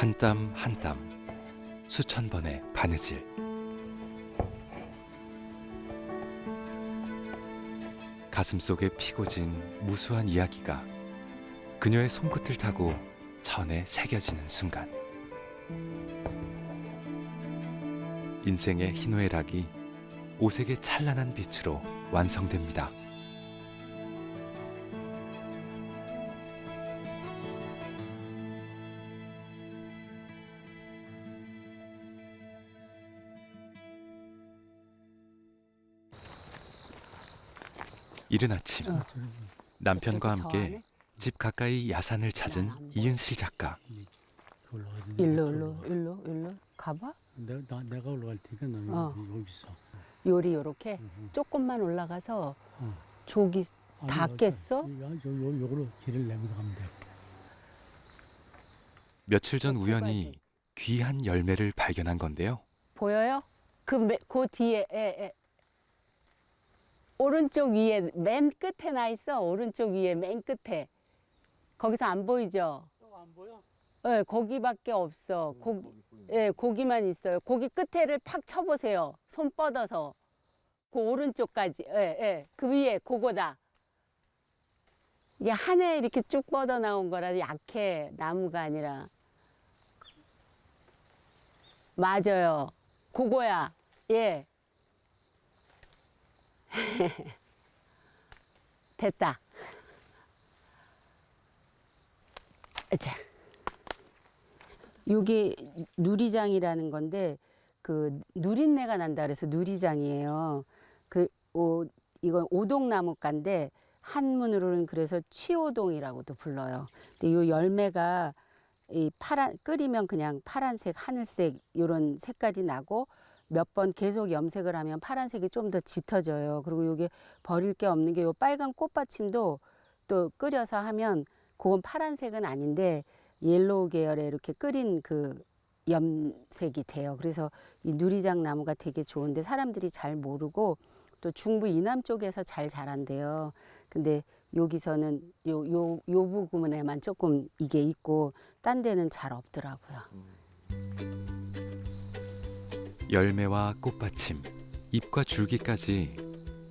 한 땀 한 땀 수천 번의 바느질. 가슴속에 피고 진 무수한 이야기가 그녀의 손끝을 타고 전에 새겨지는 순간, 인생의 희노애락이 오색의 찬란한 빛으로 완성됩니다. 이른 아침, 남편과 함께 집 가까이 야산을 찾은 이은실 작가. 일로 가봐. 내가 올라갈 테니까 너는 어. 여기서. 요리 요렇게 응. 조금만 올라가서 어. 조기 다 깼어? 요걸로 길을 내면서 가면 돼. 며칠 전 우연히 귀한 열매를 발견한 건데요. 보여요? 그 뒤에 오른쪽 위에 맨 끝에 나 있어. 오른쪽 위에 맨 끝에. 거기서 안 보이죠? 안 보여? 네, 거기밖에 없어. 고기만 있어요. 고기 끝에를 팍 쳐보세요. 손 뻗어서. 그 오른쪽까지. 그 위에 그거다. 이게 한 해 이렇게 쭉 뻗어 나온 거라 약해. 나무가 아니라. 맞아요. 그거야. 예. 됐다. 자. 요게 누리장이라는 건데 그 누린내가 난다 그래서 누리장이에요. 이건 오동나무가인데 한문으로는 그래서 취오동이라고도 불러요. 근데 요 열매가 이 끓이면 그냥 파란색, 하늘색 이런 색깔이 나고 몇 번 계속 염색을 하면 파란색이 좀 더 짙어져요. 그리고 요게 버릴 게 없는 게 요 빨간 꽃받침도 또 끓여서 하면 그건 파란색은 아닌데 옐로우 계열의 이렇게 끓인 그 염색이 돼요. 그래서 이 누리장 나무가 되게 좋은데 사람들이 잘 모르고 또 중부 이남 쪽에서 잘 자란대요. 근데 여기서는 요 부분에만 조금 이게 있고 딴 데는 잘 없더라고요. 열매와 꽃받침, 잎과 줄기까지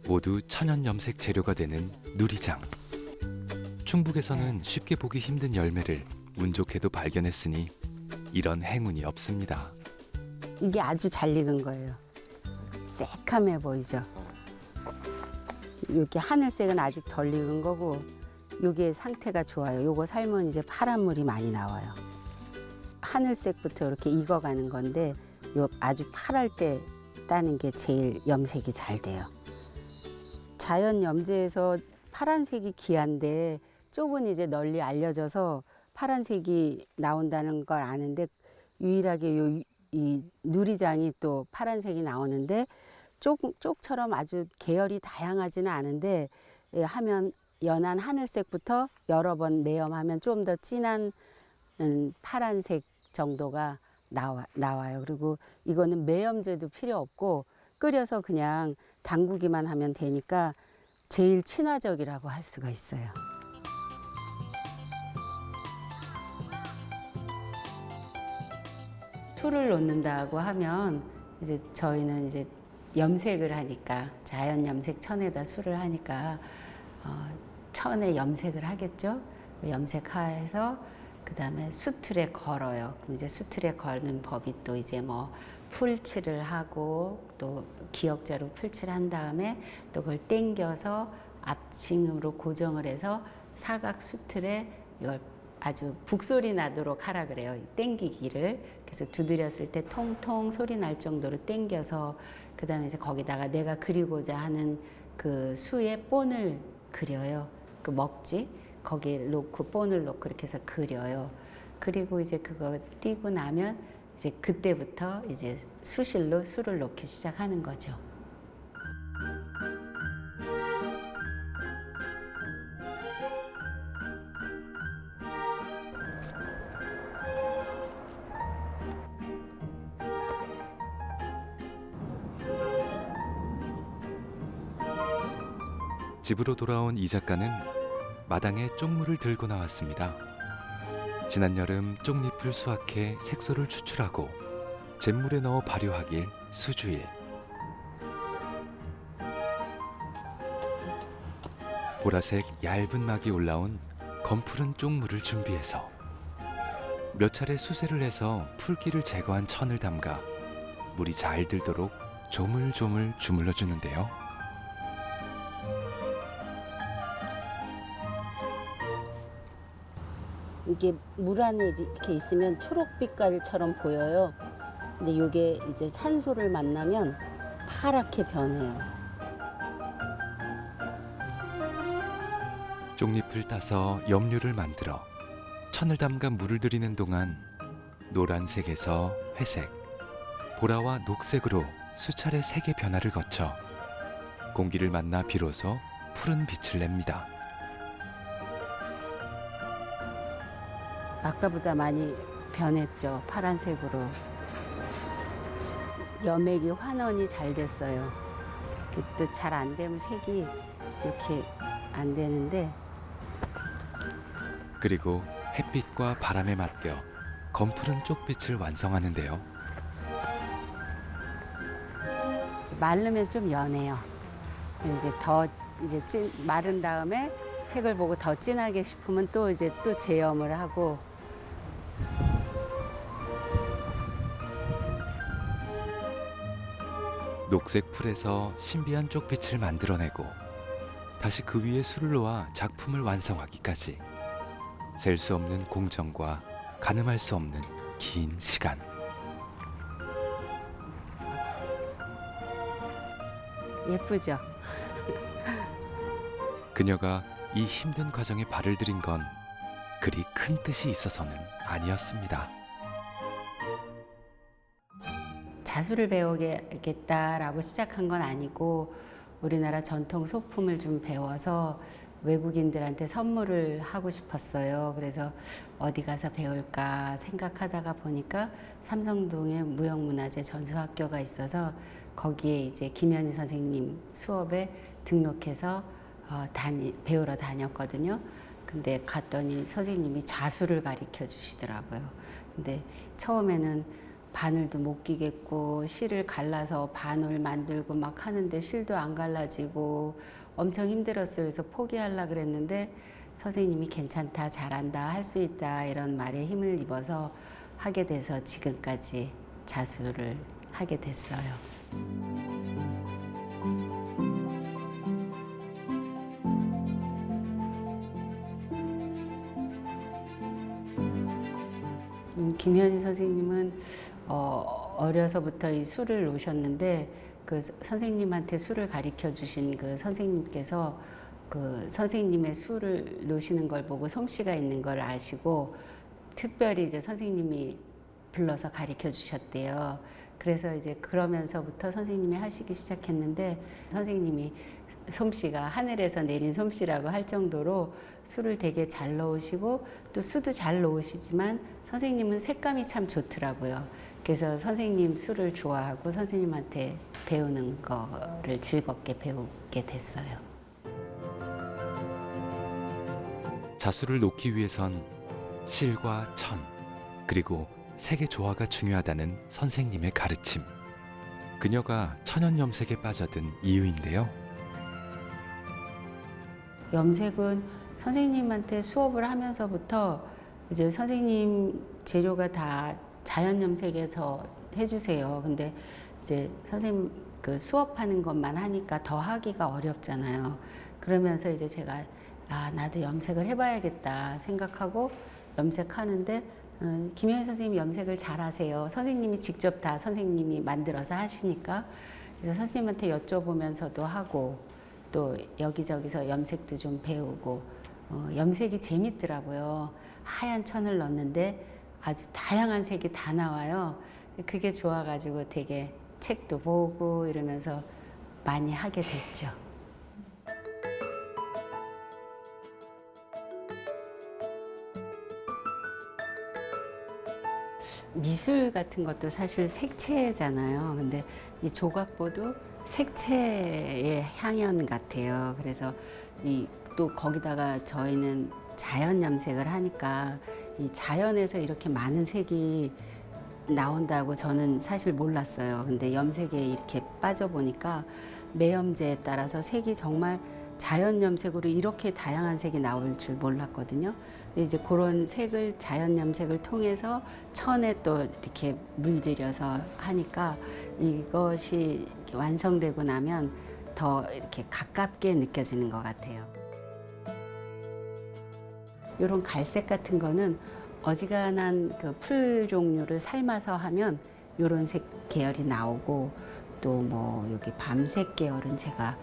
모두 천연 염색 재료가 되는 누리장. 충북에서는 쉽게 보기 힘든 열매를 운 좋게도 발견했으니 이런 행운이 없습니다. 이게 아주 잘 익은 거예요. 새카매 보이죠? 여기 하늘색은 아직 덜 익은 거고 요게 상태가 좋아요. 요거 삶은 이제 파란 물이 많이 나와요. 하늘색부터 이렇게 익어가는 건데 요 아주 파랄 때 따는 게 제일 염색이 잘 돼요. 자연 염제에서 파란색이 귀한데 쪽은 이제 널리 알려져서 파란색이 나온다는 걸 아는데 유일하게 이 누리장이 또 파란색이 나오는데 쪽처럼 아주 계열이 다양하지는 않은데 하면 연한 하늘색부터 여러 번 매염하면 좀 더 진한 파란색 정도가 나와요. 그리고 이거는 매염제도 필요 없고 끓여서 그냥 담그기만 하면 되니까 제일 친화적이라고 할 수가 있어요. 술을 놓는다고 하면 이제 저희는 이제 염색을 하니까 자연 염색 천에다 술을 하니까 천에 염색을 하겠죠. 염색해서 그다음에 수틀에 걸어요. 그럼 이제 수틀에 걸는 법이 또 이제 뭐 풀칠을 하고 또 기역자로 풀칠을 한 다음에 또 그걸 당겨서 앞층으로 고정을 해서 사각 수틀에 이걸 아주 북소리 나도록 하라 그래요. 땡기기를. 그래서 두드렸을 때 통통 소리 날 정도로 땡겨서 그다음에 이제 거기다가 내가 그리고자 하는 그 수의 본을 그려요. 그 먹지 거기에 놓고 본을 놓고 이렇게 해서 그려요. 그리고 이제 그거 띄고 나면 이제 그때부터 이제 수실로 수를 놓기 시작하는 거죠. 집으로 돌아온 이 작가는 마당에 쪽물을 들고 나왔습니다. 지난 여름 쪽잎을 수확해 색소를 추출하고 잿물에 넣어 발효하길 수주일. 보라색 얇은 막이 올라온 검푸른 쪽물을 준비해서 몇 차례 수세를 해서 풀기를 제거한 천을 담가 물이 잘 들도록 조물조물 주물러 주는데요. 이게 물 안에 이렇게 있으면 초록빛깔처럼 보여요. 근데 이게 이제 산소를 만나면 파랗게 변해요. 쪽잎을 따서 염료를 만들어 천을 담가 물을 들이는 동안 노란색에서 회색, 보라와 녹색으로 수차례 색의 변화를 거쳐 공기를 만나 비로소 푸른 빛을 냅니다. 아까보다 많이 변했죠. 파란색으로. 염액이 환원이 잘 됐어요. 또 잘 안 되면 색이 이렇게 안 되는데 그리고 햇빛과 바람에 맡겨 검푸른 쪽빛을 완성하는데요. 마르면 좀 연해요. 이제 더 마른 다음에 색을 보고 더 진하게 싶으면 또 이제 또 제염을 하고. 녹색 풀에서 신비한 쪽빛을 만들어내고 다시 그 위에 술을 놓아 작품을 완성하기까지 셀 수 없는 공정과 가늠할 수 없는 긴 시간. 예쁘죠? 그녀가 이 힘든 과정에 발을 들인 건 그리 큰 뜻이 있어서는 아니었습니다. 자수를 배우겠다라고 시작한 건 아니고 우리나라 전통 소품을 좀 배워서 외국인들한테 선물을 하고 싶었어요. 그래서 어디 가서 배울까 생각하다가 보니까 삼성동에 무형문화재 전수학교가 있어서 거기에 이제 김현희 선생님 수업에 등록해서 배우러 다녔거든요. 근데 갔더니 선생님이 자수를 가르쳐 주시더라고요. 근데 처음에는 바늘도 못 끼겠고 실을 갈라서 바늘 만들고 막 하는데 실도 안 갈라지고 엄청 힘들었어요. 그래서 포기하려고 그랬는데 선생님이 괜찮다, 잘한다, 할 수 있다 이런 말에 힘을 입어서 하게 돼서 지금까지 자수를 하게 됐어요. 김현희 선생님은 어려서부터 이 술을 놓으셨는데 그 선생님한테 술을 가르쳐 주신 그 선생님께서 그 선생님의 술을 놓으시는 걸 보고 솜씨가 있는 걸 아시고 특별히 이제 선생님이 불러서 가르쳐 주셨대요. 그래서 이제 그러면서부터 선생님이 하시기 시작했는데 선생님이 솜씨가 하늘에서 내린 솜씨라고 할 정도로 술을 되게 잘 넣으시고 또 수도 잘 넣으시지만 선생님은 색감이 참 좋더라고요. 그래서 선생님 술을 좋아하고 선생님한테 배우는 거를 즐겁게 배우게 됐어요. 자수를 놓기 위해선 실과 천, 그리고 색의 조화가 중요하다는 선생님의 가르침. 그녀가 천연염색에 빠져든 이유인데요. 염색은 선생님한테 수업을 하면서부터 이제 선생님 재료가 다 자연 염색에서 해주세요. 근데 이제 선생님 그 수업하는 것만 하니까 더 하기가 어렵잖아요. 그러면서 이제 제가 나도 염색을 해봐야겠다 생각하고 염색하는데 김현희 선생님이 염색을 잘하세요. 선생님이 직접 다 선생님이 만들어서 하시니까 그래서 선생님한테 여쭤보면서도 하고 또 여기저기서 염색도 좀 배우고 염색이 재밌더라고요. 하얀 천을 넣는데 아주 다양한 색이 다 나와요. 그게 좋아가지고 되게 책도 보고 이러면서 많이 하게 됐죠. 미술 같은 것도 사실 색채잖아요. 근데 이 조각보도 색채의 향연 같아요. 그래서 이 또 거기다가 저희는 자연 염색을 하니까 이 자연에서 이렇게 많은 색이 나온다고 저는 사실 몰랐어요. 근데 염색에 이렇게 빠져보니까 매염제에 따라서 색이 정말 자연 염색으로 이렇게 다양한 색이 나올 줄 몰랐거든요. 근데 이제 그런 색을 자연 염색을 통해서 천에 또 이렇게 물들여서 하니까 이것이 완성되고 나면 더 이렇게 가깝게 느껴지는 것 같아요. 이런 갈색 같은 거는 어지간한 그 풀 종류를 삶아서 하면 이런 색 계열이 나오고, 또 뭐 여기 밤색 계열은 제가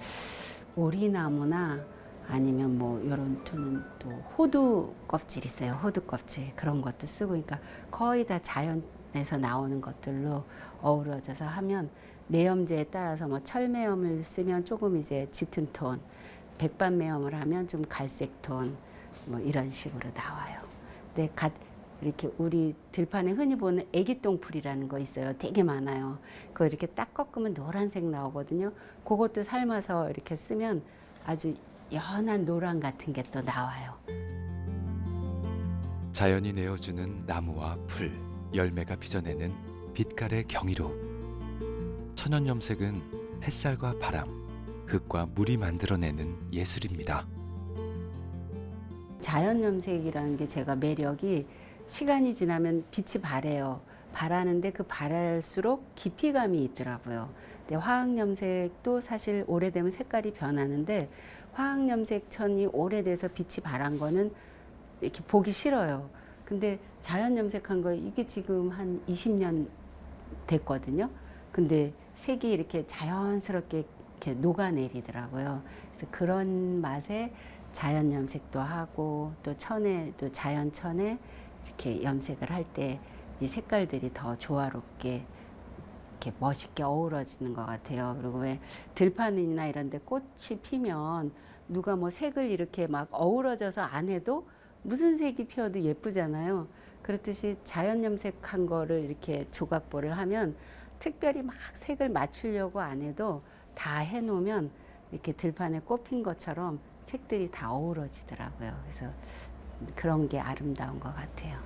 오리나무나 아니면 뭐 이런 톤은 또 호두 껍질 있어요. 호두 껍질 그런 것도 쓰고, 그러니까 거의 다 자연에서 나오는 것들로 어우러져서 하면 매염제에 따라서 뭐 철매염을 쓰면 조금 이제 짙은 톤, 백반매염을 하면 좀 갈색 톤, 뭐 이런 식으로 나와요. 근데 이렇게 우리 들판에 흔히 보는 애기똥풀이라는 거 있어요. 되게 많아요. 그거 이렇게 딱 꺾으면 노란색 나오거든요. 그것도 삶아서 이렇게 쓰면 아주 연한 노란 같은 게 또 나와요. 자연이 내어주는 나무와 풀, 열매가 빚어내는 빛깔의 경이로 천연 염색은 햇살과 바람, 흙과 물이 만들어내는 예술입니다. 자연 염색이라는 게 제가 매력이 시간이 지나면 빛이 바래요. 바라는데 그 바랄수록 깊이감이 있더라고요. 근데 화학 염색도 사실 오래되면 색깔이 변하는데 화학 염색 천이 오래돼서 빛이 바란 거는 이렇게 보기 싫어요. 근데 자연 염색한 거 이게 지금 한 20년 됐거든요. 근데 색이 이렇게 자연스럽게 이렇게 녹아내리더라고요. 그래서 그런 맛에 자연 염색도 하고, 또 천에도 자연 천에 이렇게 염색을 할 때 이 색깔들이 더 조화롭게 이렇게 멋있게 어우러지는 것 같아요. 그리고 왜 들판이나 이런 데 꽃이 피면 누가 뭐 색을 이렇게 막 어우러져서 안 해도 무슨 색이 피어도 예쁘잖아요. 그렇듯이 자연 염색한 거를 이렇게 조각보를 하면 특별히 막 색을 맞추려고 안 해도 다 해놓으면 이렇게 들판에 꽃 핀 것처럼 색들이 다 어우러지더라고요. 그래서 그런 게 아름다운 것 같아요.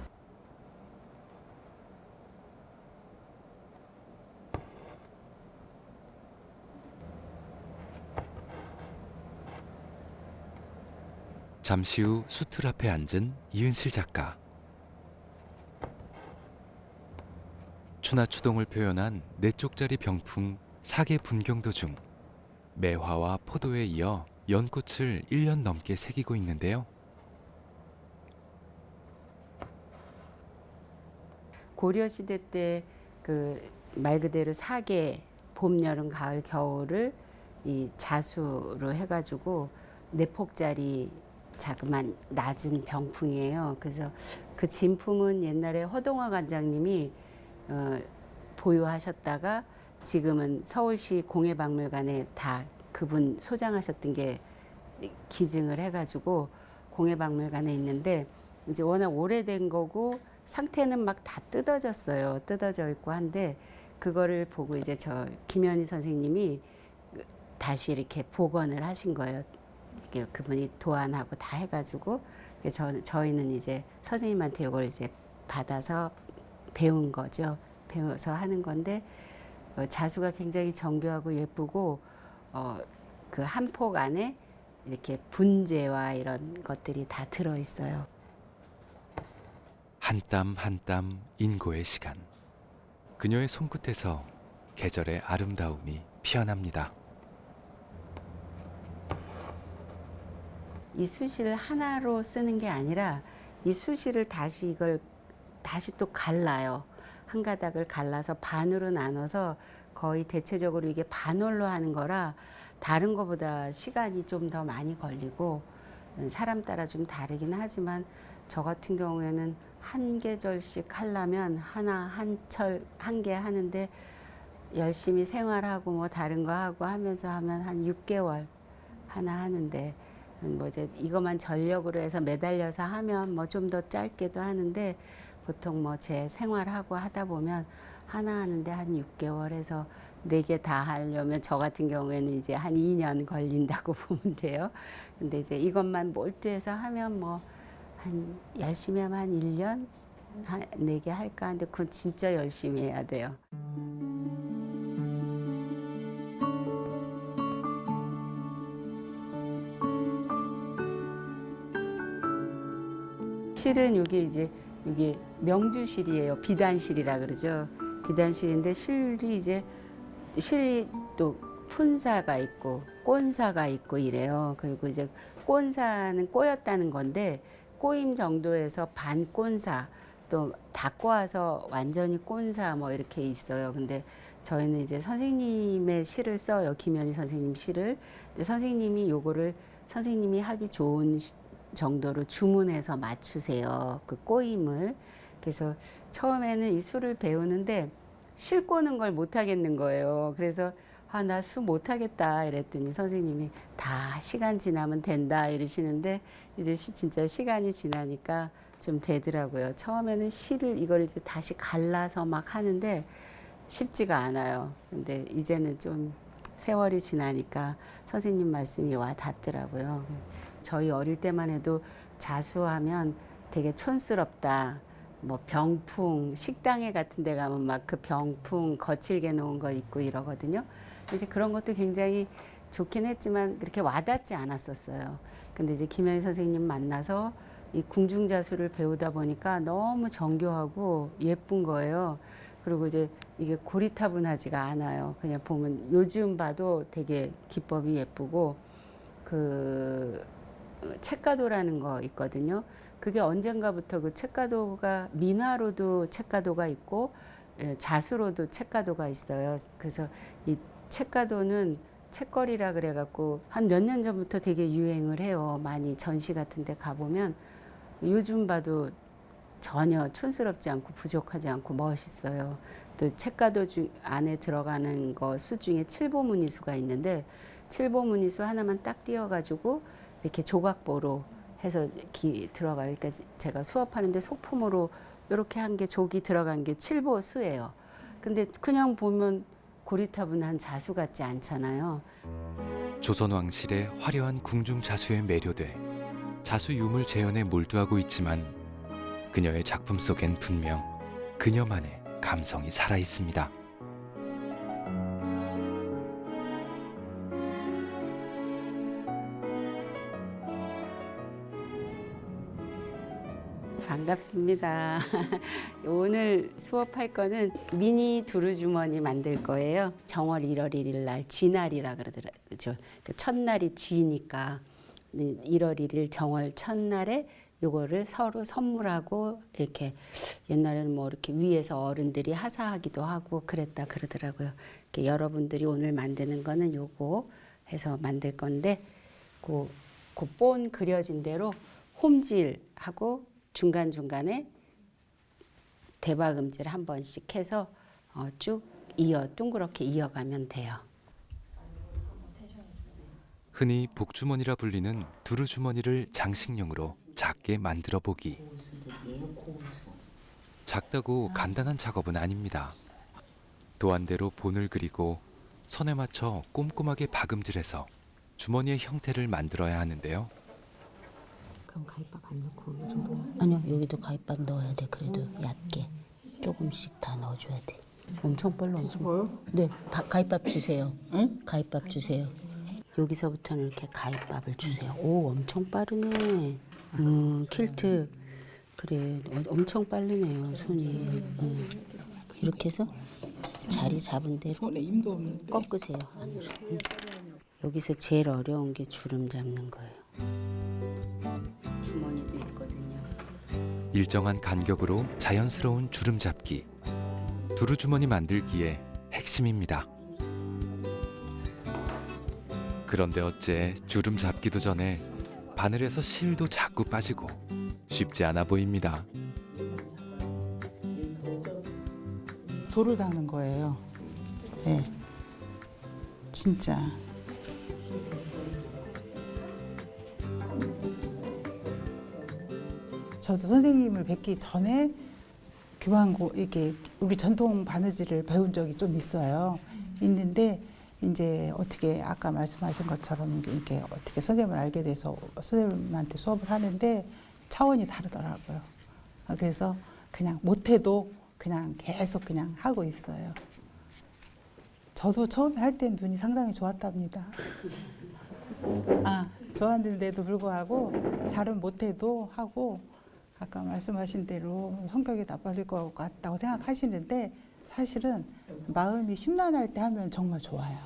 잠시 후 수틀 앞에 앉은 이은실 작가. 추나추동을 표현한 4쪽짜리 병풍 사계 분경도 중 매화와 포도에 이어 연꽃을 1년 넘게 새기고 있는데요. 고려시대 때 그 말 그대로 사계, 봄, 여름, 가을, 겨울을 이 자수로 해가지고 4폭짜리 자그만 낮은 병풍이에요. 그래서 그 진품은 옛날에 허동화 관장님이 보유하셨다가 지금은 서울시 공예박물관에 다 그분 소장하셨던 게 기증을 해가지고 공예박물관에 있는데, 이제 워낙 오래된 거고 상태는 막 다 뜯어졌어요. 뜯어져 있고 한데, 그거를 보고 이제 저 김현희 선생님이 다시 이렇게 복원을 하신 거예요. 이게 그분이 도안하고 다 해가지고, 저희는 이제 선생님한테 이걸 이제 받아서 배운 거죠. 배워서 하는 건데, 자수가 굉장히 정교하고 예쁘고, 그 한 폭 안에 이렇게 분재와 이런 것들이 다 들어 있어요. 한 땀 한 땀 인고의 시간. 그녀의 손끝에서 계절의 아름다움이 피어납니다. 이 수시를 하나로 쓰는 게 아니라 이 수시를 다시 또 갈라요. 한 가닥을 갈라서 반으로 나눠서 거의 대체적으로 이게 반올로 하는 거라 다른 거보다 시간이 좀 더 많이 걸리고 사람 따라 좀 다르긴 하지만, 저 같은 경우에는 한 계절씩 하려면 하나 한 철 한 개 하는데 열심히 생활하고 뭐 다른 거 하고 하면서 하면 한 6개월 하나 하는데, 뭐 이제 이것만 전력으로 해서 매달려서 하면 뭐 좀 더 짧게도 하는데, 보통 뭐 제 생활하고 하다 보면 하나 하는데 한 6개월 해서 4개 다 하려면 저 같은 경우에는 이제 한 2년 걸린다고 보면 돼요. 근데 이제 이것만 몰두해서 하면 뭐 한 열심히 하면 한 1년 4개 할까 하는데 그건 진짜 열심히 해야 돼요. 실은 이게 명주실이에요. 비단실이라 그러죠. 비단실인데 실이 또 푼사가 있고 꼰사가 있고 이래요. 그리고 이제 꼰사는 꼬였다는 건데 꼬임 정도에서 반꼰사 또 다 꼬아서 완전히 꼰사 뭐 이렇게 있어요. 근데 저희는 이제 선생님의 시를 써요. 김현희 선생님 시를. 근데 선생님이 요거를 선생님이 하기 좋은 정도로 주문해서 맞추세요. 그 꼬임을. 그래서 처음에는 이 수를 배우는데 실 꼬는 걸 못 하겠는 거예요. 그래서 아, 나 수 못 하겠다 이랬더니 선생님이 다 시간 지나면 된다 이러시는데 이제 진짜 시간이 지나니까 좀 되더라고요. 처음에는 실을 이걸 이제 다시 갈라서 막 하는데 쉽지가 않아요. 근데 이제는 좀 세월이 지나니까 선생님 말씀이 와 닿더라고요. 저희 어릴 때만 해도 자수하면 되게 촌스럽다. 뭐 병풍, 식당에 같은 데 가면 막 그 병풍 거칠게 놓은 거 있고 이러거든요. 이제 그런 것도 굉장히 좋긴 했지만 그렇게 와닿지 않았었어요. 근데 이제 김현희 선생님 만나서 이 궁중자수를 배우다 보니까 너무 정교하고 예쁜 거예요. 그리고 이제 이게 고리타분하지가 않아요. 그냥 보면 요즘 봐도 되게 기법이 예쁘고 그 책가도라는 거 있거든요. 그게 언젠가부터 그 책가도가 민화로도 책가도가 있고 자수로도 책가도가 있어요. 그래서 이 책가도는 책거리라 그래갖고 한 몇 년 전부터 되게 유행을 해요. 많이 전시 같은 데 가보면 요즘 봐도 전혀 촌스럽지 않고 부족하지 않고 멋있어요. 또 책가도 안에 들어가는 거 수 중에 칠보무늬수가 있는데 칠보무늬수 하나만 딱 띄어가지고 이렇게 조각보로 해서 들어가요. 그러니까 제가 수업하는데 소품으로 이렇게 한 게 조기 들어간 게 칠보수예요. 근데 그냥 보면 고리타분한 자수 같지 않잖아요. 조선 왕실의 화려한 궁중 자수에 매료돼 자수 유물 재현에 몰두하고 있지만 그녀의 작품 속엔 분명 그녀만의 감성이 살아 있습니다. 반갑습니다. 오늘 수업할 거는 미니 두루주머니 만들 거예요. 정월 1월 1일 날 지날이라 그러더라고요. 그 첫날이 지니까 1월 1일 정월 첫날에 요거를 서로 선물하고 이렇게 옛날에는 뭐 이렇게 위에서 어른들이 하사하기도 하고 그랬다 그러더라고요. 이렇게 여러분들이 오늘 만드는 거는 요거 해서 만들 건데 그 본 그려진 대로 홈질하고 중간중간에 대박음질 한 번씩 해서 쭉 둥그렇게 이어가면 돼요. 흔히 복주머니라 불리는 두루주머니를 장식용으로 작게 만들어 보기. 작다고 간단한 작업은 아닙니다. 도안대로 본을 그리고 선에 맞춰 꼼꼼하게 박음질해서 주머니의 형태를 만들어야 하는데요. 그럼 가위밥 안 넣고 이 정도? 아니요, 여기도 가위밥 넣어야 돼. 그래도 얇게 조금씩 다 넣어줘야 돼. 엄청 빨라. 뒤집어요? 네, 가위밥 주세요. 응? 가위밥 주세요. 여기서부터는 이렇게 가위밥을 주세요. 오, 엄청 빠르네. 퀼트. 그래, 엄청 빠르네요, 손이. 이렇게 해서 자리 잡은 대로 손에 힘도 없는데. 꺾으세요. 안으로. 여기서 제일 어려운 게 주름 잡는 거예요. 주머니도 있거든요. 일정한 간격으로 자연스러운 주름 잡기. 두루주머니 만들기의 핵심입니다. 그런데 어째 주름 잡기도 전에 바늘에서 실도 자꾸 빠지고 쉽지 않아 보입니다. 돌을 닦는 거예요. 네. 진짜. 저도 선생님을 뵙기 전에 규방고 이렇게 우리 전통 바느질을 배운 적이 좀 있어요. 있는데 이제 어떻게 아까 말씀하신 것처럼 이렇게 어떻게 선생님을 알게 돼서 선생님한테 수업을 하는데 차원이 다르더라고요. 그래서 그냥 못해도 그냥 계속 그냥 하고 있어요. 저도 처음에 할 땐 눈이 상당히 좋았답니다. 좋았는데도 불구하고 잘은 못해도 하고 아까 말씀하신 대로 성격이 나빠질 것 같다고 생각하시는데 사실은 마음이 심란할 때 하면 정말 좋아요.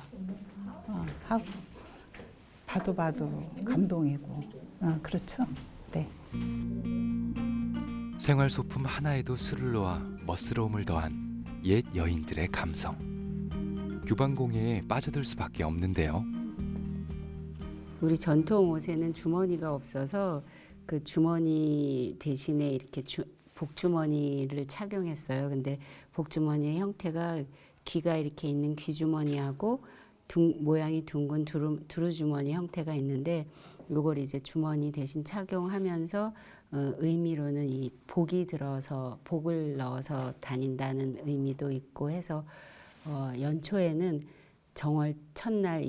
하고 봐도 감동이고 그렇죠. 네. 생활 소품 하나에도 술을 놓아 멋스러움을 더한 옛 여인들의 감성. 규방공예에 빠져들 수밖에 없는데요. 우리 전통 옷에는 주머니가 없어서 그 주머니 대신에 이렇게 복주머니를 착용했어요. 근데 복주머니의 형태가 귀가 이렇게 있는 귀주머니하고 모양이 둥근 두루주머니 형태가 있는데 요걸 이제 주머니 대신 착용하면서 의미로는 이 복이 들어서 복을 넣어서 다닌다는 의미도 있고 해서 연초에는 정월 첫날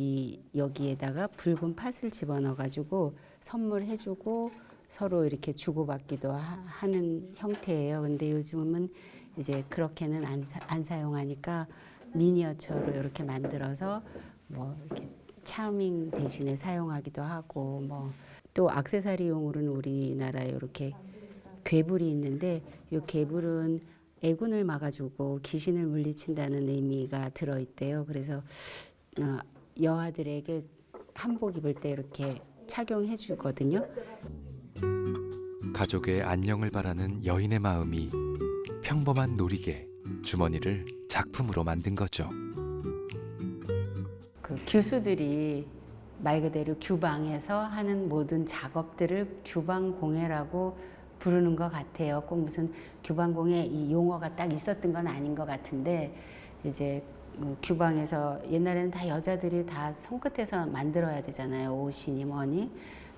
여기에다가 붉은 팥을 집어넣어 가지고 선물해주고 서로 이렇게 주고받기도 하는 형태예요. 근데 요즘은 이제 그렇게는 안 사용하니까 미니어처로 이렇게 만들어서 뭐 이렇게 차밍 대신에 사용하기도 하고 뭐 또 액세서리용으로는 우리나라에 이렇게 괴불이 있는데 이 괴불은 애군을 막아주고 귀신을 물리친다는 의미가 들어있대요. 그래서 여아들에게 한복 입을 때 이렇게 착용해 주거든요. 가족의 안녕을 바라는 여인의 마음이 평범한 놀이개 주머니를 작품으로 만든 거죠. 그 규수들이 말 그대로 규방에서 하는 모든 작업들을 규방공예라고 부르는 것 같아요. 꼭 무슨 규방공예 이 용어가 딱 있었던 건 아닌 것 같은데 이제 규방에서 옛날에는 다 여자들이 다 손끝에서 만들어야 되잖아요. 옷이니 뭐니.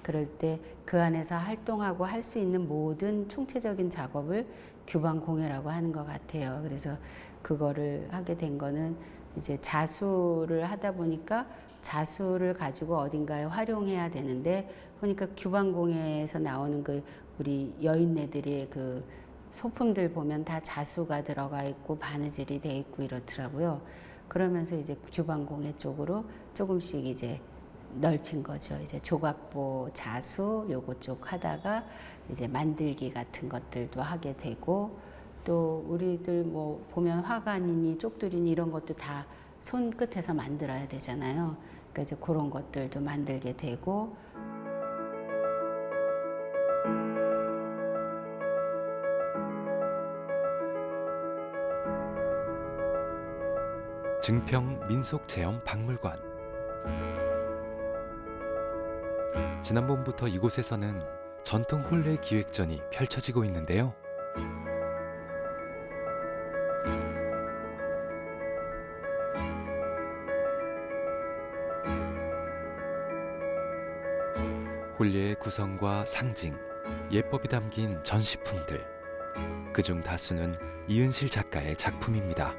그럴 때 그 안에서 활동하고 할 수 있는 모든 총체적인 작업을 규방공예라고 하는 것 같아요. 그래서 그거를 하게 된 거는 이제 자수를 하다 보니까 자수를 가지고 어딘가에 활용해야 되는데 보니까 규방공예에서 나오는 그 우리 여인네들의 그 소품들 보면 다 자수가 들어가 있고 바느질이 돼 있고 이렇더라고요. 그러면서 이제 규방공예 쪽으로 조금씩 이제 넓힌 거죠. 이제 조각보, 자수 요거 쪽 하다가 이제 만들기 같은 것들도 하게 되고 또 우리들 뭐 보면 화관이니 쪽두리니 이런 것도 다 손끝에서 만들어야 되잖아요. 그러니까 이제 그런 것들도 만들게 되고 증평 민속체험박물관. 지난 봄부터 이곳에서는 전통 혼례 기획전이 펼쳐지고 있는데요. 혼례의 구성과 상징, 예법이 담긴 전시품들. 그중 다수는 이은실 작가의 작품입니다.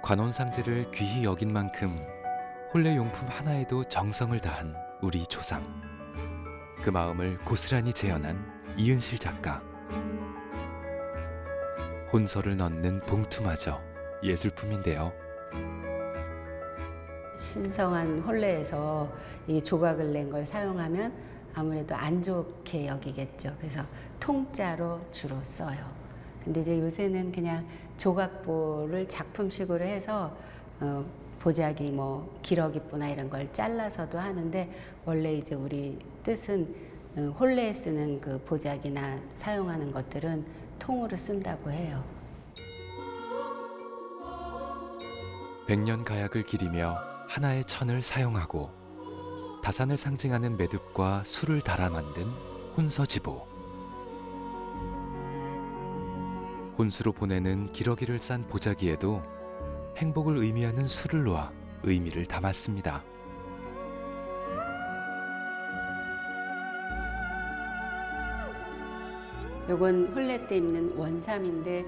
관혼상제를 귀히 여긴 만큼 혼례용품 하나에도 정성을 다한 우리 조상. 그 마음을 고스란히 재현한 이은실 작가. 혼서를 넣는 봉투마저 예술품인데요. 신성한 혼례에서 이 조각을 낸 걸 사용하면 아무래도 안 좋게 여기겠죠. 그래서 통짜로 주로 써요. 근데 이제 요새는 그냥 조각보를 작품식으로 해서 보자기 뭐 기러기보나 이런 걸 잘라서도 하는데 원래 이제 우리 뜻은 혼례에 쓰는 그 보자기나 사용하는 것들은 통으로 쓴다고 해요. 백년 가약을 기리며 하나의 천을 사용하고 다산을 상징하는 매듭과 술을 달아 만든 혼서지보. 혼수로 보내는 기러기를 싼 보자기에도 행복을 의미하는 술을 놓아 의미를 담았습니다. 요건 홀레 때 입는 원삼인데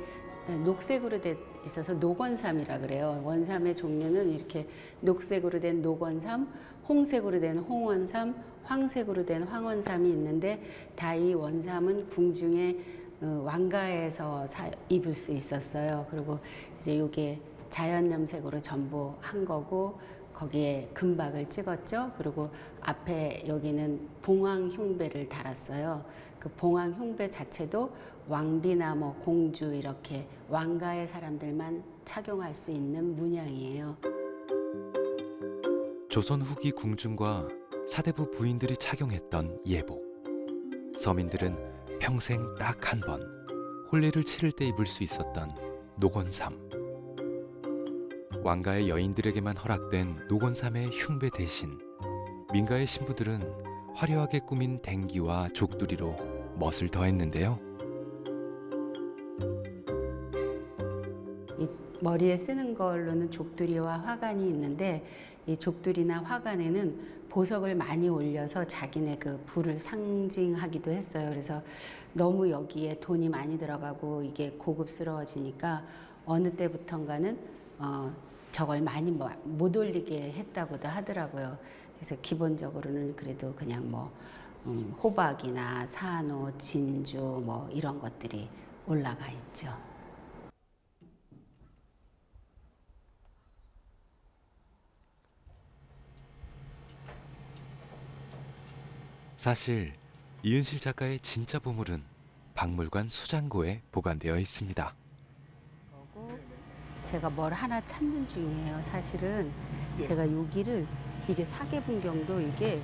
녹색으로 돼 있어서 녹원삼이라 그래요. 원삼의 종류는 이렇게 녹색으로 된 녹원삼, 홍색으로 된 홍원삼, 황색으로 된 황원삼이 있는데 다 이 원삼은 궁중에 왕가에서 입을 수 있었어요. 그리고 이제 요게 자연 염색으로 전부 한 거고 거기에 금박을 찍었죠. 그리고 앞에 여기는 봉황 흉배를 달았어요. 그 봉황 흉배 자체도 왕비나 뭐 공주 이렇게 왕가의 사람들만 착용할 수 있는 문양이에요. 조선 후기 궁중과 사대부 부인들이 착용했던 예복. 서민들은 평생 딱 한 번 혼례를 치를 때 입을 수 있었던 녹원삼. 왕가의 여인들에게만 허락된 녹원삼의 흉배 대신 민가의 신부들은 화려하게 꾸민 댕기와 족두리로 멋을 더했는데요. 이 머리에 쓰는 걸로는 족두리와 화관이 있는데 이 족두리나 화관에는 보석을 많이 올려서 자기네 그 부를 상징하기도 했어요. 그래서 너무 여기에 돈이 많이 들어가고 이게 고급스러워지니까 어느 때부턴가는 저걸 많이 못 올리게 했다고도 하더라고요. 그래서 기본적으로는 그래도 그냥 뭐 호박이나 산호, 진주 뭐 이런 것들이 올라가 있죠. 사실 이은실 작가의 진짜 보물은 박물관 수장고에 보관되어 있습니다. 제가 뭘 하나 찾는 중이에요. 사실은 제가 여기를 이게 사계분경도 이게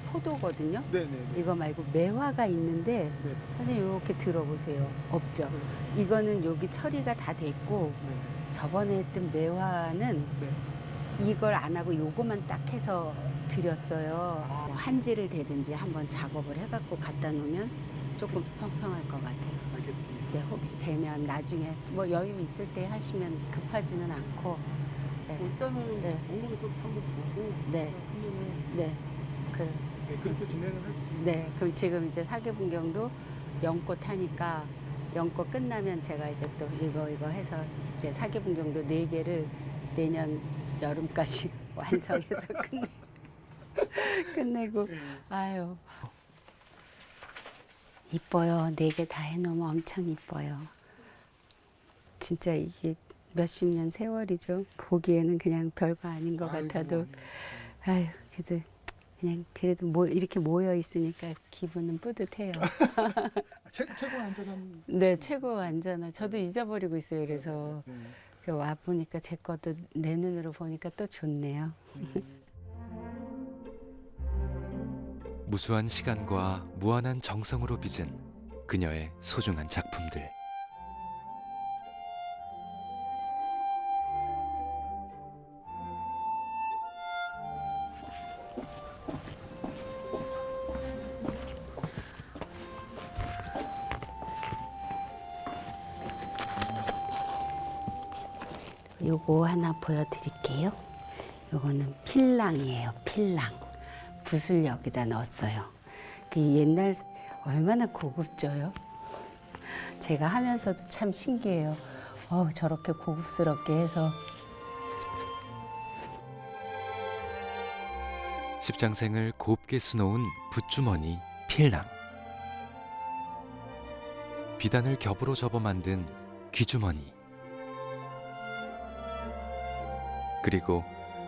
포도거든요. 이거 말고 매화가 있는데 선생님 이렇게 들어보세요. 없죠. 이거는 여기 처리가 다 돼 있고 저번에 했던 매화는 이걸 안 하고 요거만 딱 해서 드렸어요. 뭐 한지를 대든지 한번 작업을 해갖고 갖다 놓으면 조금 평평할 것 같아요. 알겠습니다. 네, 혹시 되면 나중에 뭐 여유 있을 때 하시면 급하지는 않고. 네. 일단은 네. 목록에서 한번 보고 네. 하면은 네. 그래. 그렇게 진행을 할 네. 그럼 지금 이제 사계분경도 연꽃 하니까 연꽃 끝나면 제가 이제 또 이거 해서 이제 사계분경도 4개를 내년 여름까지 완성해서 끝내고 아유 이뻐요. 4개 다 해놓으면 엄청 이뻐요. 진짜 이게 몇십 년 세월이죠. 보기에는 그냥 별거 아닌 것 같아도 아유 그래도 뭐 이렇게 모여 있으니까 기분은 뿌듯해요. 최고 안전한. 네, 최고 안전하. 저도 잊어버리고 있어요. 그래서 네. 와 보니까 제 것도 내 눈으로 보니까 또 좋네요. 무수한 시간과 무한한 정성으로 빚은 그녀의 소중한 작품들. 요거 하나 보여드릴게요. 요거는 필랑이에요. 필랑. 붓을 여기다 넣었어요. 그 옛날 얼마나 고급져요. 제가 하면서도 참 신기해요. 저렇게 고급스럽게 해서. 십장생을 곱게 수놓은 붓주머니 필랑. 비단을 겹으로 접어 만든 귀주머니. 그리고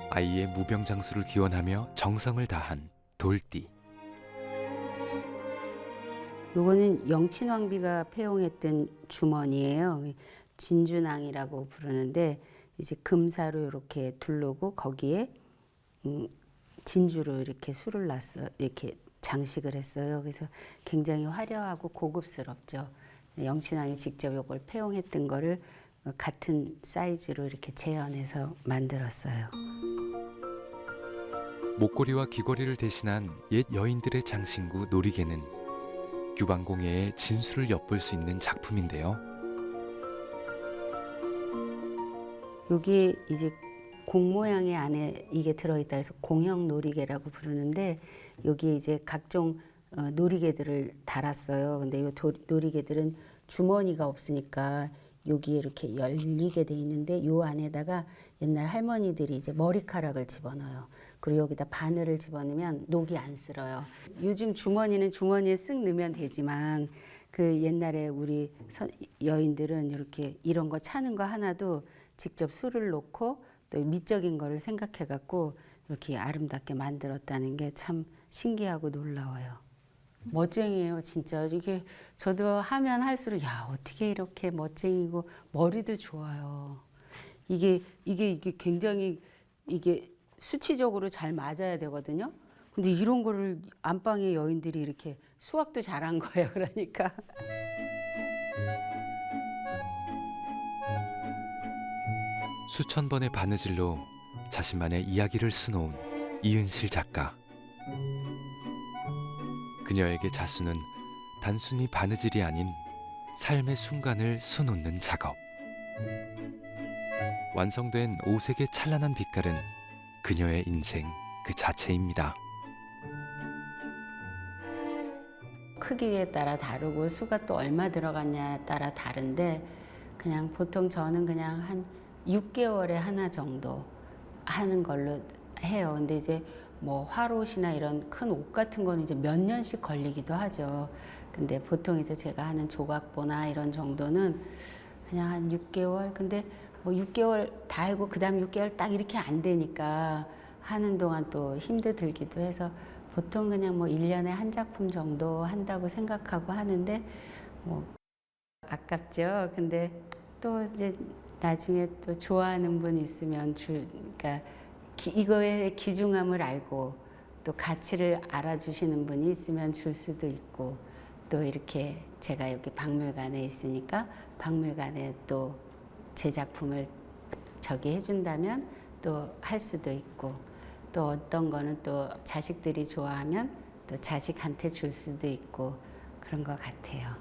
아이의 무병장수를 기원하며 정성을 다한 돌띠. 요거는 영친왕비가 폐용했던 주머니예요. 진주낭이라고 부르는데 이제 금사로 이렇게 두르고 거기에 진주로 이렇게 술을 놨어 이렇게 장식을 했어요. 그래서 굉장히 화려하고 고급스럽죠. 영친왕이 직접 요걸 폐용했던 거를 같은 사이즈로 이렇게 재현해서 만들었어요. 목걸이와 귀걸이를 대신한 옛 여인들의 장신구 놀이개는 규방공예의 진수를 엿볼 수 있는 작품인데요. 여기 이제 공 모양의 안에 이게 들어있다 해서 공형 놀이개라고 부르는데 여기 이제 각종 놀이개들을 달았어요. 근데 이 놀이개들은 주머니가 없으니까 여기에 이렇게 열리게 돼 있는데 요 안에다가 옛날 할머니들이 이제 머리카락을 집어넣어요. 그리고 여기다 바늘을 집어넣으면 녹이 안 쓸어요. 요즘 주머니는 주머니에 쓱 넣으면 되지만 그 옛날에 우리 여인들은 이렇게 이런 거 차는 거 하나도 직접 술을 놓고 또 미적인 거를 생각해 갖고 이렇게 아름답게 만들었다는 게 참 신기하고 놀라워요. 멋쟁이에요, 진짜. 이게 저도 하면 할수록 야, 어떻게 이렇게 멋쟁이고 머리도 좋아요. 이게 굉장히 이게 수치적으로 잘 맞아야 되거든요. 근데 이런 거를 안방의 여인들이 이렇게 수학도 잘한 거예요. 그러니까. 수천 번의 바느질로 자신만의 이야기를 수놓은 이은실 작가. 그녀에게 자수는 단순히 바느질이 아닌 삶의 순간을 수놓는 작업. 완성된 오색의 찬란한 빛깔은 그녀의 인생 그 자체입니다. 크기에 따라 다르고 수가 또 얼마 들어갔냐에 따라 다른데 그냥 보통 저는 그냥 한 6개월에 하나 정도 하는 걸로 해요. 근데 이제 뭐 화롯이나 이런 큰 옷 같은 거는 이제 몇 년씩 걸리기도 하죠. 근데 보통 이제 제가 하는 조각보나 이런 정도는 그냥 한 6개월. 근데 뭐 6개월 다 하고 그다음 6개월 딱 이렇게 안 되니까 하는 동안 또 힘도 들기도 해서 보통 그냥 뭐 1년에 한 작품 정도 한다고 생각하고 하는데 뭐 아깝죠. 근데 또 이제 나중에 또 좋아하는 분 있으면 그러니까 이거의 귀중함을 알고 또 가치를 알아주시는 분이 있으면 줄 수도 있고 또 이렇게 제가 여기 박물관에 있으니까 박물관에 또 제 작품을 저기 해준다면 또 할 수도 있고 또 어떤 거는 또 자식들이 좋아하면 또 자식한테 줄 수도 있고 그런 것 같아요.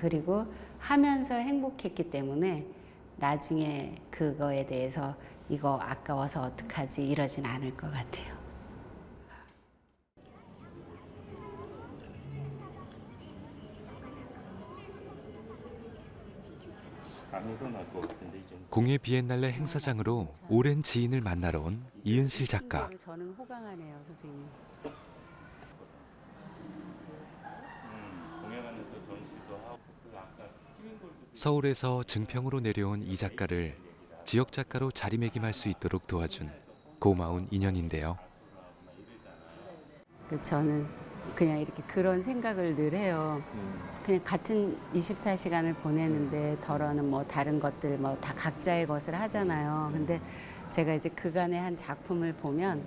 그리고 하면서 행복했기 때문에 나중에 그거에 대해서 이거 아까워서 어떡하지 이러진 않을 것 같아요. 안 일어날 것 같은데 이 정도. 공예 비엔날레 행사장으로 오랜 지인을 만나러 온 이은실 작가. 저는 호강하네요, 선생님. 공연하면서 전시도 하고 그 아까 티빙골드 서울에서 증평으로 내려온 이 작가를 지역 작가로 자리매김할 수 있도록 도와준 고마운 인연인데요. 저는 그냥 이렇게 그런 생각을 늘 해요. 그냥 같은 24시간을 보내는데 덜어는 뭐 다른 것들 뭐 다 각자의 것을 하잖아요. 근데 제가 이제 그간의 한 작품을 보면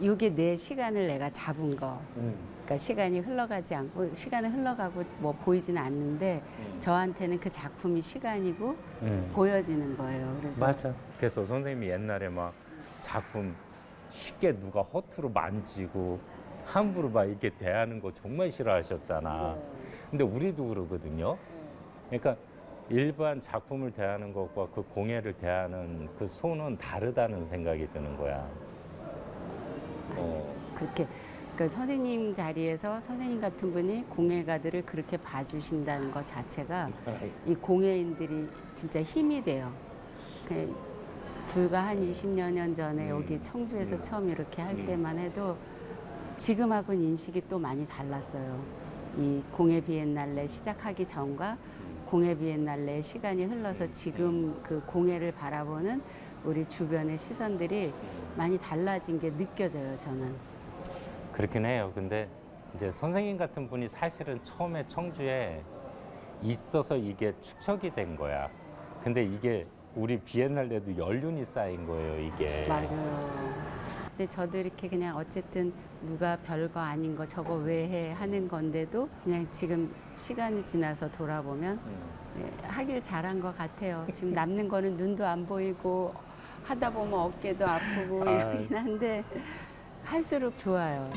이게 내 시간을 내가 잡은 거. 그러니까 시간이 흘러가지 않고 시간은 흘러가고 뭐 보이지는 않는데 저한테는 그 작품이 시간이고 보여지는 거예요. 그래서 맞아. 그래서 선생님이 옛날에 막 작품 쉽게 누가 허투루 만지고 함부로 막 이렇게 대하는 거 정말 싫어하셨잖아. 근데 우리도 그러거든요. 그러니까 일반 작품을 대하는 것과 그 공예를 대하는 그 손은 다르다는 생각이 드는 거야. 그렇게 그러니까 선생님 자리에서 선생님 같은 분이 공예가들을 그렇게 봐주신다는 것 자체가 이 공예인들이 진짜 힘이 돼요. 불과 한 20여 년 전에 여기 청주에서 처음 이렇게 할 때만 해도 지금하고는 인식이 또 많이 달랐어요. 이 공예 비엔날레 시작하기 전과 공예 비엔날레 시간이 흘러서 지금 그 공예를 바라보는 우리 주변의 시선들이 많이 달라진 게 느껴져요, 저는. 그렇긴 해요. 근데 이제 선생님 같은 분이 사실은 처음에 청주에 있어서 이게 축적이 된 거야. 근데 이게 우리 비엔날레도 연륜이 쌓인 거예요, 이게. 맞아요. 근데 저도 이렇게 그냥 어쨌든 누가 별거 아닌 거 저거 왜 해 하는 건데도 그냥 지금 시간이 지나서 돌아보면 하길 잘한 것 같아요. 지금 남는 거는 눈도 안 보이고 하다 보면 어깨도 아프고 이러긴 한데 할수록 좋아요.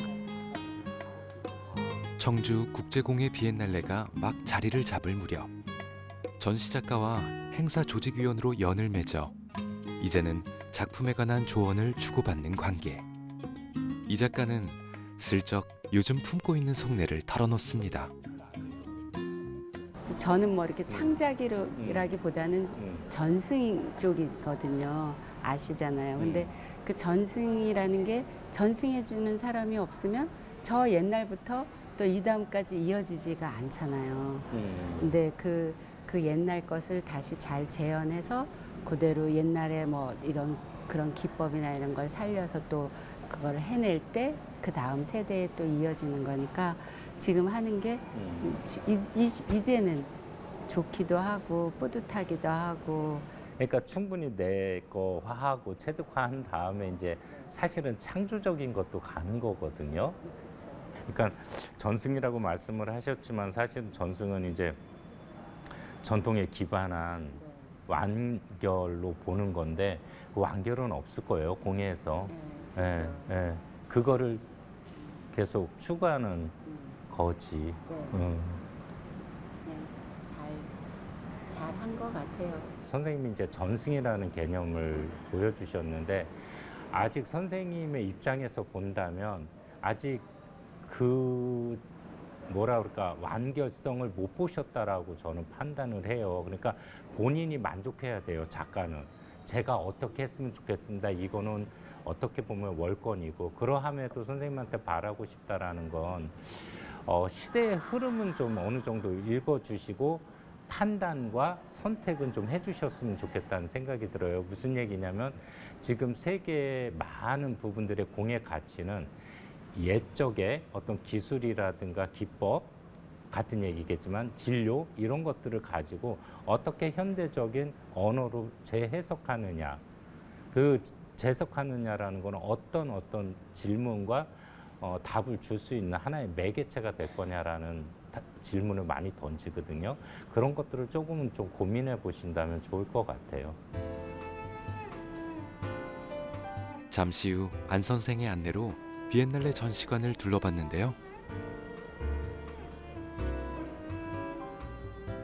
청주 국제공예 비엔날레가 막 자리를 잡을 무렵 전시 작가와 행사 조직위원으로 연을 맺어 이제는 작품에 관한 조언을 주고받는 관계. 이 작가는 슬쩍 요즘 품고 있는 속내를 털어놓습니다. 저는 뭐 이렇게 창작이라기보다는 전승 쪽이거든요. 아시잖아요. 근데 그 전승이라는 게 전승해주는 사람이 없으면 저 옛날부터 또 이 다음까지 이어지지가 않잖아요. 근데 그 옛날 것을 다시 잘 재현해서 그대로 옛날에 뭐 이런 그런 기법이나 이런 걸 살려서 또 그걸 해낼 때 그 다음 세대에 또 이어지는 거니까 지금 하는 게 이제는 좋기도 하고 뿌듯하기도 하고. 그러니까 충분히 내 거화하고 체득화한 다음에 이제 사실은 창조적인 것도 가는 거거든요. 그러니까 전승이라고 말씀을 하셨지만 사실은 전승은 이제 전통에 기반한 완결로 보는 건데 그 완결은 없을 거예요, 공예에서. 예, 예. 그거를 계속 추구하는 거지. 잘한 것 같아요. 선생님이 이제 전승이라는 개념을 보여주셨는데 아직 선생님의 입장에서 본다면 아직 그 뭐라 그럴까 완결성을 못 보셨다라고 저는 판단을 해요. 그러니까 본인이 만족해야 돼요, 작가는. 제가 어떻게 했으면 좋겠습니다. 이거는 어떻게 보면 월권이고 그러함에도 선생님한테 바라고 싶다라는 건 시대의 흐름은 좀 어느 정도 읽어주시고 판단과 선택은 좀 해주셨으면 좋겠다는 생각이 들어요. 무슨 얘기냐면 지금 세계의 많은 부분들의 공예 가치는 옛적의 어떤 기술이라든가 기법 같은 얘기겠지만 진료 이런 것들을 가지고 어떻게 현대적인 언어로 재해석하느냐, 그 재해석하느냐라는 거는 어떤 질문과 답을 줄 수 있는 하나의 매개체가 될 거냐라는 질문을 많이 던지거든요. 그런 것들을 조금은 좀 고민해 보신다면 좋을 것 같아요. 잠시 후 안 선생의 안내로 비엔날레 전시관을 둘러봤는데요.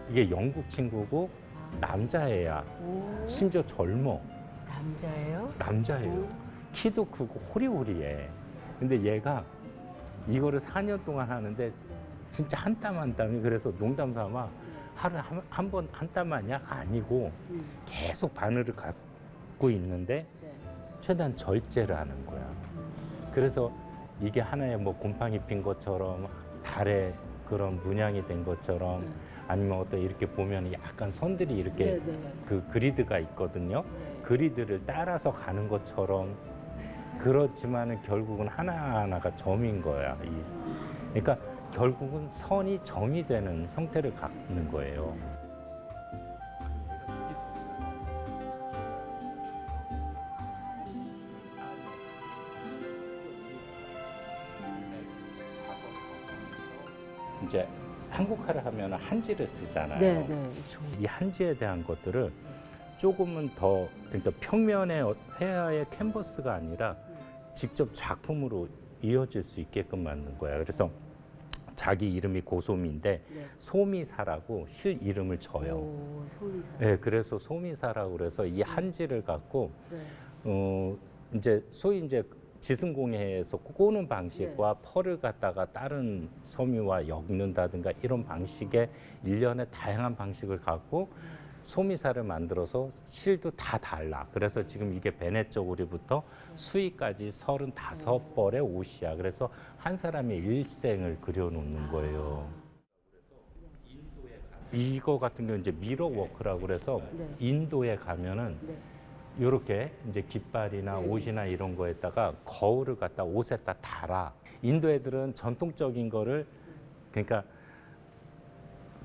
이게 영국 친구고 남자애야. 심지어 젊어. 남자예요? 남자예요. 키도 크고 호리호리해. 근데 얘가 이거를 4년 동안 하는데 진짜 한 땀 한 땀이 그래서 농담 삼아 하루에 한 번 한 땀 하냐? 아니고 계속 바늘을 갖고 있는데 최대한 절제를 하는 거야. 그래서 이게 하나의 뭐 곰팡이 핀 것처럼 달에 그런 문양이 된 것처럼 아니면 어떤 이렇게 보면 약간 선들이 이렇게 그 그리드가 있거든요. 그리드를 따라서 가는 것처럼 그렇지만은 결국은 하나하나가 점인 거야. 그러니까 결국은 선이 점이 되는 형태를 갖는 거예요. 이제 한국화를 하면 한지를 쓰잖아요. 네. 이 한지에 대한 것들을 조금은 더 그러니까 평면의 회화의 캔버스가 아니라 직접 작품으로 이어질 수 있게끔 만든 거야. 그래서 자기 이름이 고소미인데 소미사라고 실 이름을 줘요. 오, 소미사. 네, 그래서 소미사라고 그래서 이 한지를 갖고 이제 소위 이제 지승공예에서 꼬는 방식과 펄을 갖다가 다른 섬유와 엮는다든가 이런 방식의 일련의 다양한 방식을 갖고 소미사를 만들어서 실도 다 달라. 그래서 지금 이게 베네쩌고리부터 수위까지 35벌의 옷이야. 그래서 한 사람의 일생을 그려놓는 거예요. 이거 같은 경우는 이제 미러 워크라고 그래서 인도에 가면은 이렇게 이제 깃발이나 옷이나 이런 거에다가 거울을 갖다 옷에다 달아. 인도 애들은 전통적인 거를 그러니까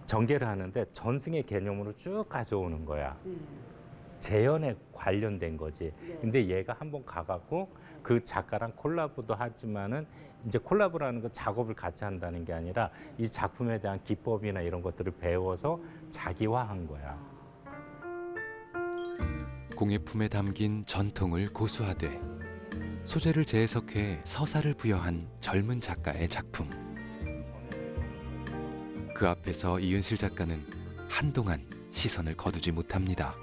전개를 하는데 전승의 개념으로 쭉 가져오는 거야. 재현에 관련된 거지. 근데 얘가 한번 가갖고 그 작가랑 콜라보도 하지만은 이제 콜라보라는 건 작업을 같이 한다는 게 아니라 이 작품에 대한 기법이나 이런 것들을 배워서 자기화한 거야. 공예품에 담긴 전통을 고수하되 소재를 재해석해 서사를 부여한 젊은 작가의 작품. 그 앞에서 이은실 작가는 한동안 시선을 거두지 못합니다.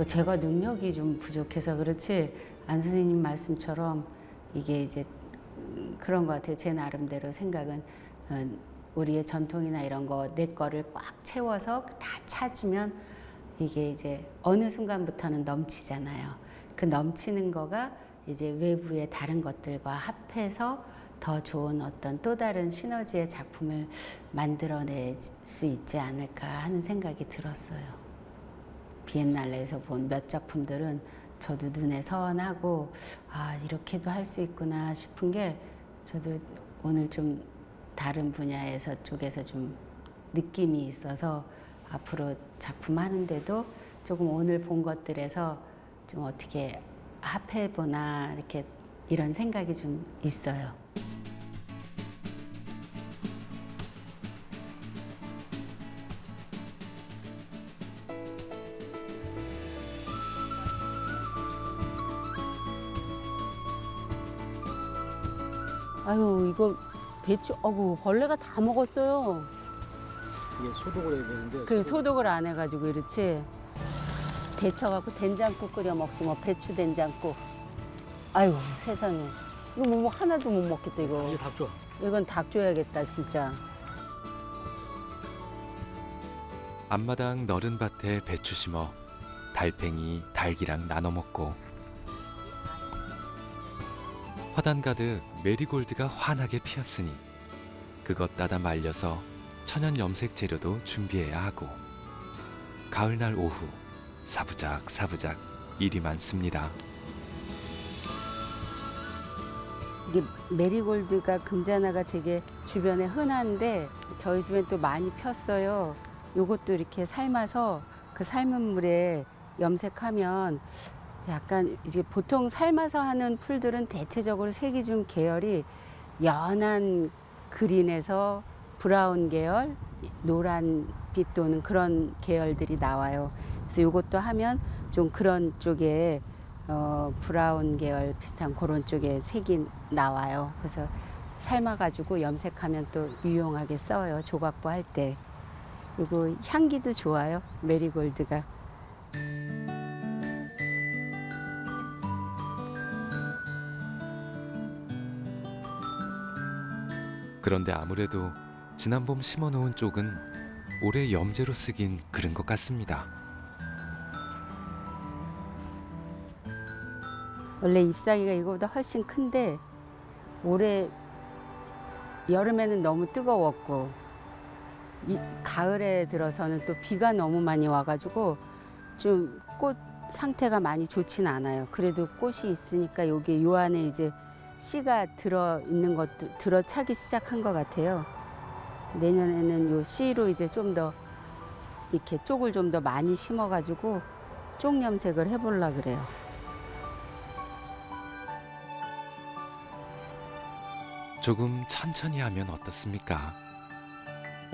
제가 능력이 좀 부족해서 그렇지 안 선생님 말씀처럼 이게 이제 그런 것 같아요. 제 나름대로 생각은 우리의 전통이나 이런 거 내 거를 꽉 채워서 다 찾으면 이게 이제 어느 순간부터는 넘치잖아요. 그 넘치는 거가 이제 외부의 다른 것들과 합해서 더 좋은 어떤 또 다른 시너지의 작품을 만들어낼 수 있지 않을까 하는 생각이 들었어요. 비엔날레에서 본 몇 작품들은 저도 눈에 선하고 아 이렇게도 할 수 있구나 싶은 게 저도 오늘 좀 다른 분야에서 쪽에서 좀 느낌이 있어서 앞으로 작품 하는데도 조금 오늘 본 것들에서 좀 어떻게 합해보나 이렇게 이런 생각이 좀 있어요. 아유 이거 배추 어구 벌레가 다 먹었어요. 이게 소독을 해야 되는데. 그 소독을 안 해가지고 이렇지. 데쳐갖고 된장국 끓여 먹지 뭐 배추 된장국. 아유 세상에 이거 뭐 하나도 못 먹겠다 이거. 이게 닭 줘. 이건 닭 줘야겠다 진짜. 앞마당 너른 밭에 배추 심어 달팽이 닭이랑 나눠 먹고 화단 가득 메리골드가 환하게 피었으니 그것 따다 말려서 천연 염색 재료도 준비해야 하고 가을날 오후 사부작 사부작 일이 많습니다. 이게 메리골드가 금자나가 되게 주변에 흔한데 저희 집엔 또 많이 폈어요. 요것도 이렇게 삶아서 그 삶은 물에 염색하면 약간 이제 보통 삶아서 하는 풀들은 대체적으로 색이 좀 계열이 연한 그린에서 브라운 계열, 노란빛 도는 그런 계열들이 나와요. 그래서 이것도 하면 좀 그런 쪽에 브라운 계열 비슷한 그런 쪽에 색이 나와요. 그래서 삶아가지고 염색하면 또 유용하게 써요. 조각부 할 때. 그리고 향기도 좋아요. 메리골드가. 그런데 아무래도 지난 봄 심어놓은 쪽은 올해 염제로 쓰긴 그른 것 같습니다. 원래 잎사귀가 이거보다 훨씬 큰데 올해 여름에는 너무 뜨거웠고 이 가을에 들어서는 또 비가 너무 많이 와가지고 좀 꽃 상태가 많이 좋진 않아요. 그래도 꽃이 있으니까 여기 요 안에 이제 씨가 들어 있는 것도 들어차기 시작한 것 같아요. 내년에는 요 씨로 이제 좀 더 이렇게 쪽을 좀 더 많이 심어가지고 쪽 염색을 해보려 그래요. 조금 천천히 하면 어떻습니까?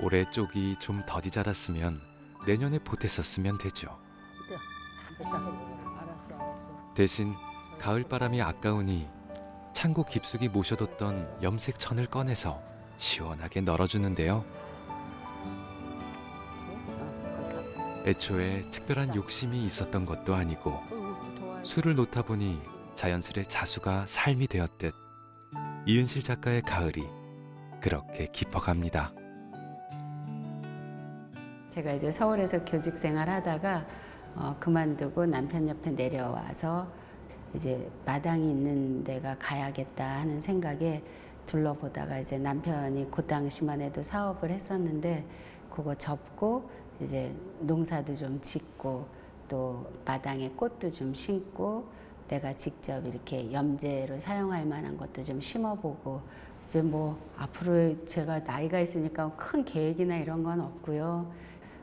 올해 쪽이 좀 더디 자랐으면 내년에 보태서 쓰면 되죠. 알았어. 대신 가을바람이 아까우니 창고 깊숙이 모셔뒀던 염색천을 꺼내서 시원하게 널어주는데요. 애초에 특별한 욕심이 있었던 것도 아니고 술을 놓다 보니 자연스레 자수가 삶이 되었듯 이은실 작가의 가을이 그렇게 깊어갑니다. 제가 이제 서울에서 교직 생활하다가 그만두고 남편 옆에 내려와서 이제 마당이 있는 데가 가야겠다 하는 생각에 둘러보다가 이제 남편이 그 당시만 해도 사업을 했었는데 그거 접고 이제 농사도 좀 짓고 또 마당에 꽃도 좀 심고 내가 직접 이렇게 염제로 사용할 만한 것도 좀 심어보고 이제 뭐 앞으로 제가 나이가 있으니까 큰 계획이나 이런 건 없고요.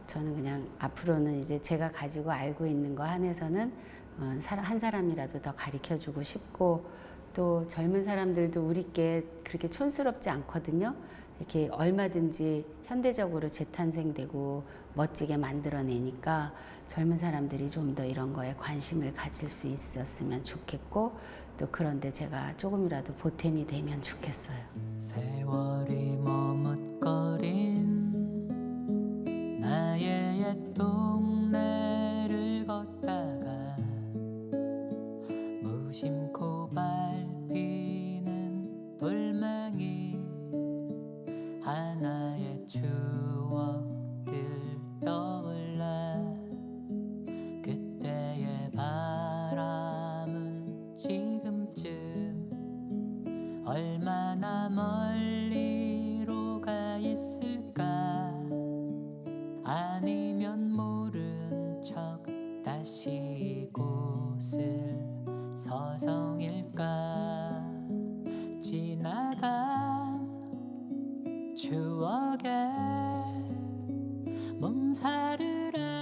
저는 그냥 앞으로는 이제 제가 가지고 알고 있는 거 한해서는 한 사람이라도 더 가르쳐주고 싶고 또 젊은 사람들도 우리께 그렇게 촌스럽지 않거든요. 이렇게 얼마든지 현대적으로 재탄생되고 멋지게 만들어내니까 젊은 사람들이 좀 더 이런 거에 관심을 가질 수 있었으면 좋겠고 또 그런데 제가 조금이라도 보탬이 되면 좋겠어요. 세월이 머뭇거린 나의 옛 동네를 걷다가 무심 얼마나 멀리로 가 있을까? 아니면 모른 척 다시 이곳을 서성일까? 지나간 추억에 몸살을